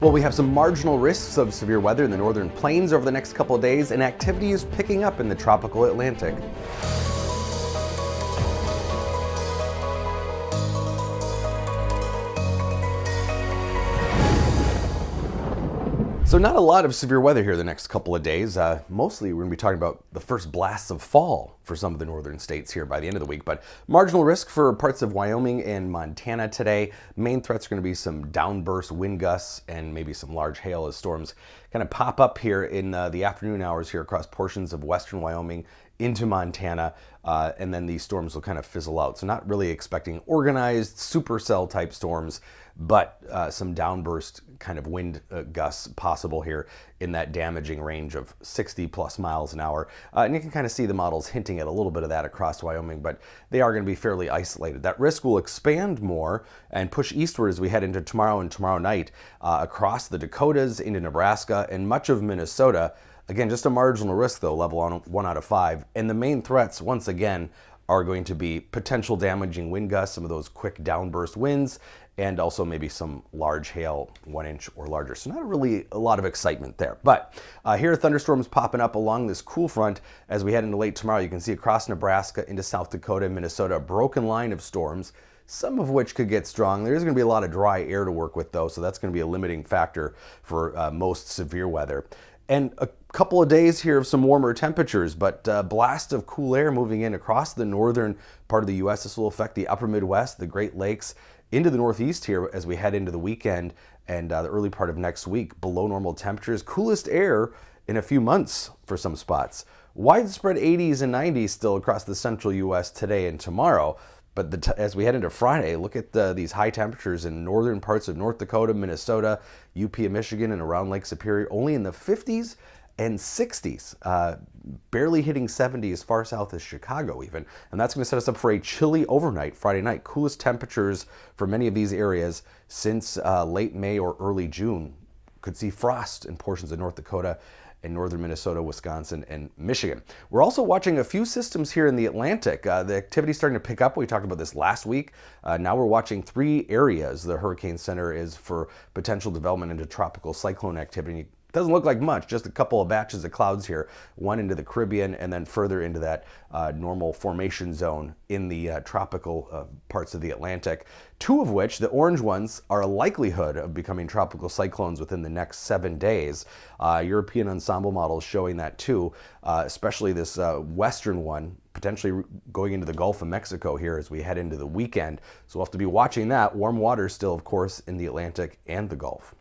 Well, we have some marginal risks of severe weather in the northern plains over the next couple of days, and activity is picking up in the tropical Atlantic. So not a lot of severe weather here the next couple of days. Mostly we're going to be talking about the first blasts of fall for some of the northern states here by the end of the week, but marginal risk for parts of Wyoming and Montana today. Main threats are going to be some downburst wind gusts and maybe some large hail as storms kind of pop up here in the afternoon hours here across portions of western Wyoming into Montana, and then these storms will kind of fizzle out. So not really expecting organized supercell type storms, but some downburst kind of wind gusts possible here in that damaging range of 60 plus miles an hour. And you can kind of see the models hinting at a little bit of that across Wyoming, but they are going to be fairly isolated. That risk will expand more and push eastward as we head into tomorrow and tomorrow night across the Dakotas, into Nebraska, and much of Minnesota. Again, just a marginal risk though, level on 1 out of 5. And the main threats, once again, are going to be potential damaging wind gusts, some of those quick downburst winds, and also maybe some large hail, 1 inch or larger. So not really a lot of excitement there. But here are thunderstorms popping up along this cool front as we head into late tomorrow. You can see across Nebraska into South Dakota and Minnesota, a broken line of storms, some of which could get strong. There is going to be a lot of dry air to work with though, so that's going to be a limiting factor for most severe weather. And a couple of days here of some warmer temperatures, but a blast of cool air moving in across the northern part of the U.S. This will affect the upper Midwest, the Great Lakes, into the Northeast here as we head into the weekend and the early part of next week. Below normal temperatures, coolest air in a few months for some spots. Widespread 80s and 90s still across the central U.S. today and tomorrow. But as we head into Friday, look at these high temperatures in northern parts of North Dakota, Minnesota, UP of Michigan, and around Lake Superior, only in the 50s and 60s, barely hitting 70 as far south as Chicago even. And that's going to set us up for a chilly overnight Friday night. Coolest temperatures for many of these areas since late May or early June. Could see frost in portions of North Dakota in northern Minnesota, Wisconsin, and Michigan. We're also watching a few systems here in the Atlantic. The activity starting to pick up. We talked about this last week. Now we're watching 3 areas the Hurricane Center is for potential development into tropical cyclone activity. It doesn't look like much, just a couple of batches of clouds here, one into the Caribbean and then further into that normal formation zone in the tropical parts of the Atlantic. 2 of which, the orange ones, are a likelihood of becoming tropical cyclones within the next 7 days. European ensemble models showing that too, especially this western one, potentially going into the Gulf of Mexico here as we head into the weekend. So we'll have to be watching that. Warm water still, of course, in the Atlantic and the Gulf.